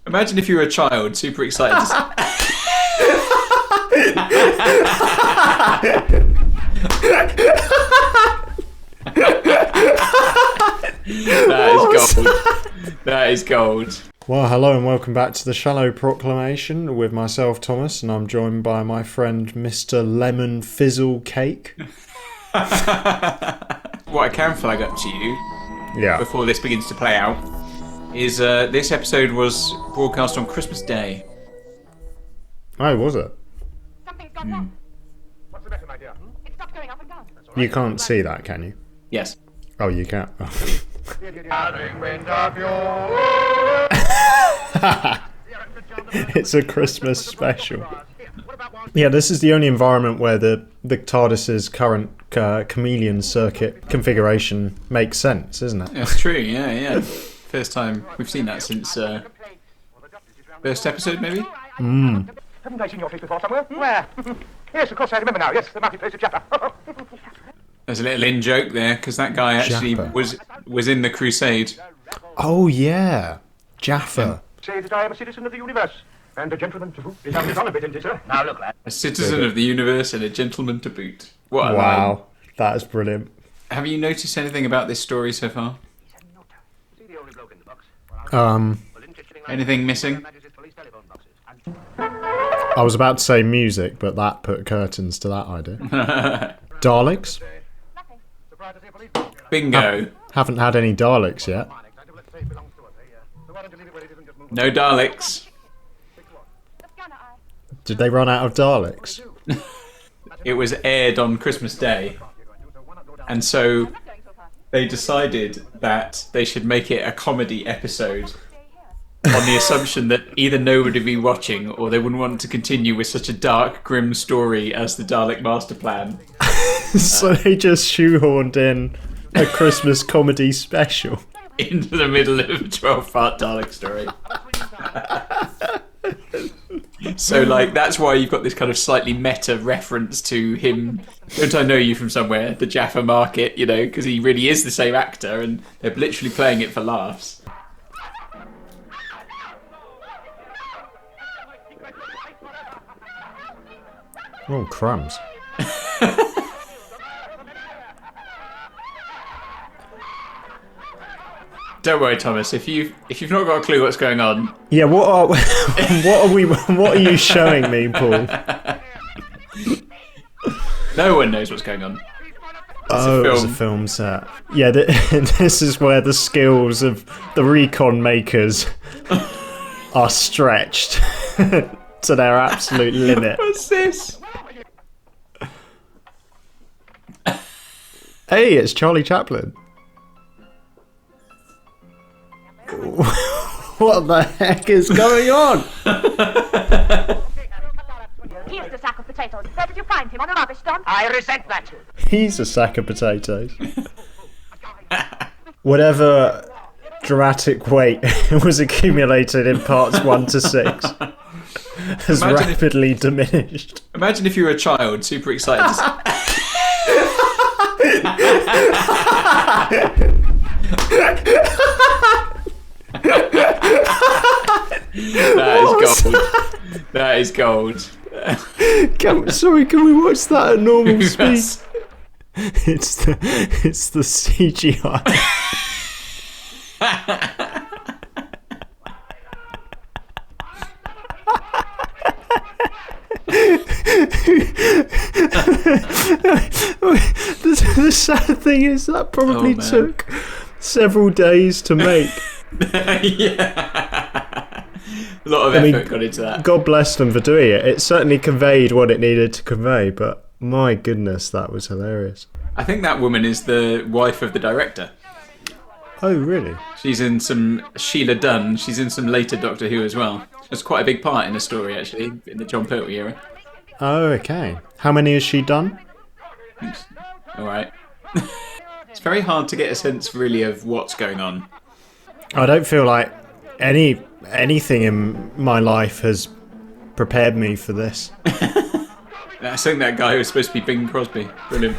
Imagine if you were a child, super excited to That is gold. That is gold. Well, hello and welcome back to the Shallow Proclamation with myself, Thomas, and I'm joined by my friend Mr. Lemon Fizzle Cake. What I can flag up to you before this begins to play out is this episode was broadcast on Christmas Day. Oh, was it? Something's gone wrong. What's the matter, my dear? It stopped going up and down. You can't see that, can you? Yes. Oh, you can. It's a Christmas special. Yeah, this is the only environment where the TARDIS's current chameleon circuit configuration makes sense, isn't it? That's true, yeah. First time we've seen that since first episode, maybe? Haven't I seen your face before somewhere? Where? Yes, of course I remember now. Yes, the marketplace at Jaffa. There's a little in-joke there, because that guy actually Jaffa. was in the Crusade. Oh, yeah. Jaffa. Say that I am a citizen of the universe. And a gentleman to boot. Is that on a bit, isn't it, sir? Now look, lad. A citizen of the universe and a gentleman to boot. What a line. Wow, that is brilliant. Have you noticed anything about this story so far? Anything missing? I was about to say music, but that put curtains to that idea. Daleks? Bingo. Haven't had any Daleks yet. No Daleks. Did they run out of Daleks? It was aired on Christmas Day. And so they decided that they should make it a comedy episode on the assumption that either nobody would be watching or they wouldn't want to continue with such a dark, grim story as the Dalek Master Plan. So they just shoehorned in a Christmas comedy special. Into the middle of a 12-part Dalek story. So, like, that's why you've got this kind of slightly meta reference to him. Don't I know you from somewhere? The Jaffa Market, you know, because he really is the same actor and they're literally playing it for laughs. Oh, crumbs. Don't worry, Thomas. If you've not got a clue what's going on, Yeah, what are you showing me, Paul? no one knows what's going on. It's a film set. Yeah, this is where the skills of the recon makers are stretched to their absolute limit. What's this? Hey, it's Charlie Chaplin. What the heck is going on? Here's the sack of potatoes. Where did you find him? On the rubbish dump? I resent that. He's a sack of potatoes. Whatever dramatic weight was accumulated in parts 1 to 6 has rapidly diminished. Imagine if you were a child, super excited to That is gold. Sorry, can we watch that at normal speed? Yes. It's the CGI. The sad thing is that probably took several days to make. Yeah. A lot of effort got into that. God bless them for doing it. It certainly conveyed what it needed to convey, but my goodness, that was hilarious. I think that woman is the wife of the director. Oh, really? She's in some Sheila Dunn. She's in some later Doctor Who as well. That's quite a big part in the story, actually, in the John Pertwee era. Oh, okay. How many has she done? All right. It's very hard to get a sense, really, of what's going on. I don't feel like anything in my life has prepared me for this. I think that guy was supposed to be Bing Crosby. Brilliant.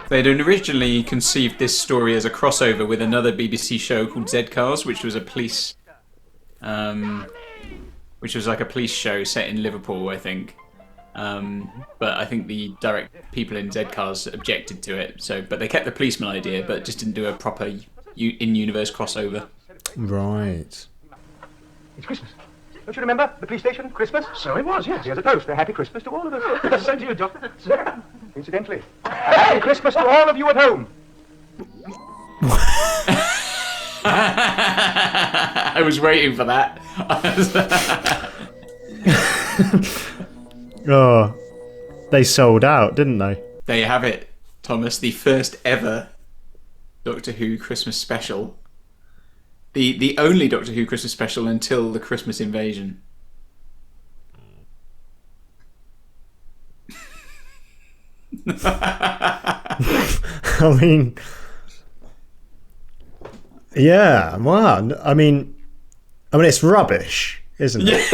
They'd originally conceived this story as a crossover with another BBC show called Z Cars, which was a police which was like a police show set in Liverpool, I think. But I think the direct people in Z-Cars objected to it. But they kept the policeman idea, but just didn't do a proper in-universe crossover. Right. It's Christmas. Don't you remember the police station? Christmas? So it was, yes. Here's a toast. A happy Christmas to all of us. Same to you, Doctor. Incidentally, a happy Christmas to all of you at home. I was waiting for that. Oh, they sold out, didn't they? There you have it, Thomas. The first ever Doctor Who Christmas special. The only Doctor Who Christmas special until the Christmas invasion. I mean, yeah, wow. I mean, it's rubbish, isn't it?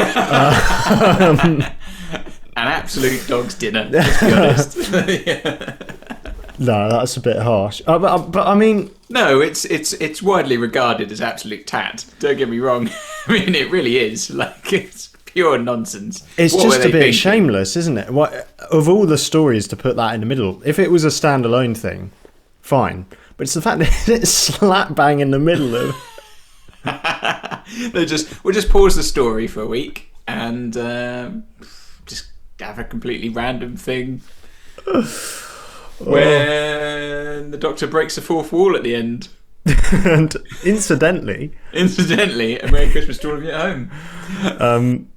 An absolute dog's dinner, let's be honest. Yeah. No, that's a bit harsh. But I mean, no, it's widely regarded as absolute tat. Don't get me wrong. I mean, it really is. Like, it's pure nonsense. It's What just were a they bit thinking? shameless, isn't it? What, of all the stories to put that in the middle, if it was a standalone thing, fine. But it's the fact that it's slap bang in the middle of. We'll just pause the story for a week and just have a completely random thing when the Doctor breaks the fourth wall at the end. And incidentally, a Merry Christmas to all of you at home.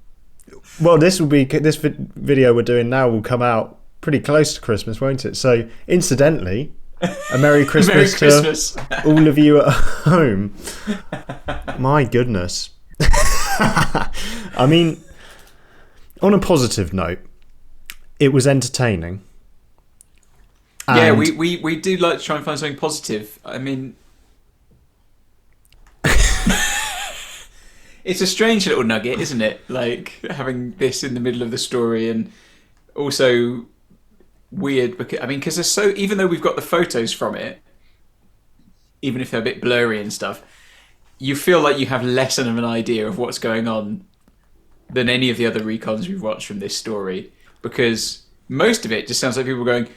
well, this video we're doing now will come out pretty close to Christmas, won't it? So, incidentally, a Merry Christmas, to all of you at home. My goodness. I mean, on a positive note, it was entertaining. Yeah, And we do like to try and find something positive. I mean, it's a strange little nugget, isn't it? Like, having this in the middle of the story, and also weird because there's so, even though we've got the photos from it, even if they're a bit blurry and stuff, you feel like you have less of an idea of what's going on than any of the other recons we've watched from this story, because most of it just sounds like people going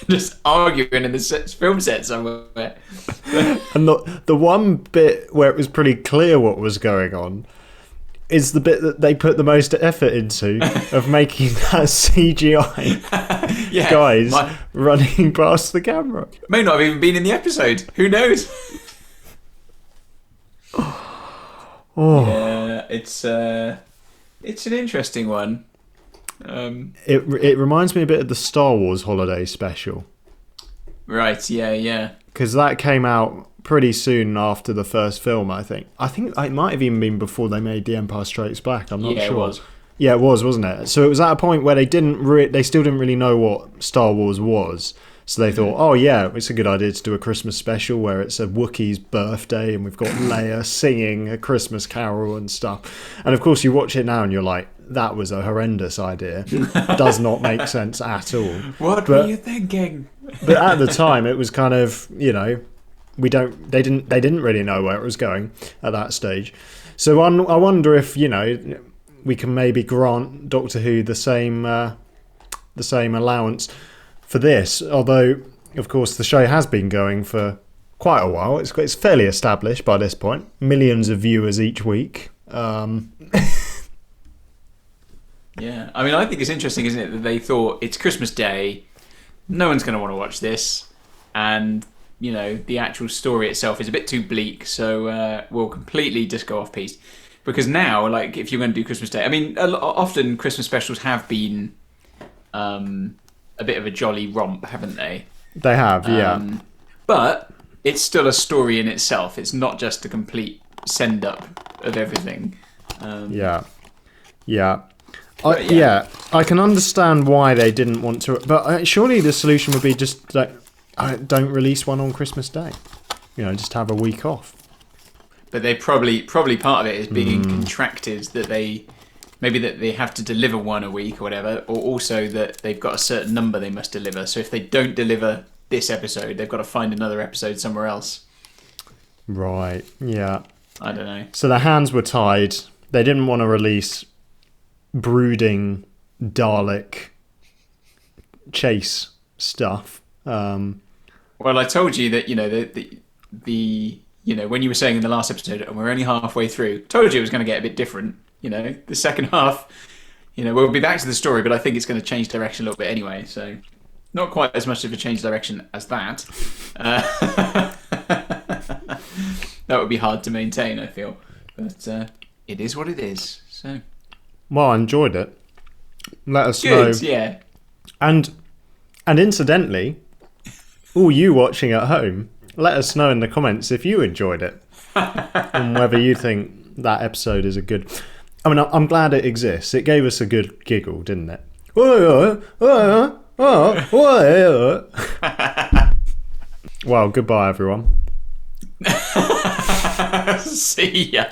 just arguing in the film set somewhere. And the one bit where it was pretty clear what was going on is the bit that they put the most effort into of making that CGI guys running past the camera. May not have even been in the episode. Who knows? Yeah, it's an interesting one. It reminds me a bit of the Star Wars holiday special. Right, yeah. Because that came out pretty soon after the first film, I think. I think it might have even been before they made The Empire Strikes Back. I'm not sure. It was. Yeah, it was, wasn't it? So it was at a point where they still didn't really know what Star Wars was. So they thought, oh yeah, it's a good idea to do a Christmas special where it's a Wookiee's birthday and we've got Leia singing a Christmas carol and stuff. And of course you watch it now and you're like, that was a horrendous idea. Does not make sense at all. What were you thinking? But at the time it was kind of, they didn't really know where it was going at that stage. So I wonder if, we can maybe grant Doctor Who the same allowance for this, although of course the show has been going for quite a while. It's fairly established by this point, millions of viewers each week. Yeah, I mean, I think it's interesting, isn't it, that they thought it's Christmas Day, no one's going to want to watch this, and the actual story itself is a bit too bleak, so we'll completely just go off piste. Because now, like, if you're going to do Christmas Day, I mean, often Christmas specials have been a bit of a jolly romp, haven't they? They have, yeah. But it's still a story in itself. It's not just a complete send-up of everything. Yeah. I can understand why they didn't want to, but surely the solution would be just don't release one on Christmas Day. Just have a week off. But they probably part of it is being contracted that they have to deliver one a week or whatever, or also that they've got a certain number they must deliver. So if they don't deliver this episode. They've got to find another episode somewhere else. Right, yeah. I don't know. So their hands were tied. They didn't want to release brooding Dalek chase stuff. Well, I told you that, the when you were saying in the last episode, and we're only halfway through, told you it was going to get a bit different. The second half, we'll be back to the story, but I think it's going to change direction a little bit anyway. So not quite as much of a change direction as that. That would be hard to maintain, I feel. But it is what it is. So. Well, I enjoyed it. Let us know. Good, yeah. And incidentally, all you watching at home, let us know in the comments if you enjoyed it. And whether you think that episode is a good... I mean, I'm glad it exists. It gave us a good giggle, didn't it? Well, goodbye, everyone. See ya.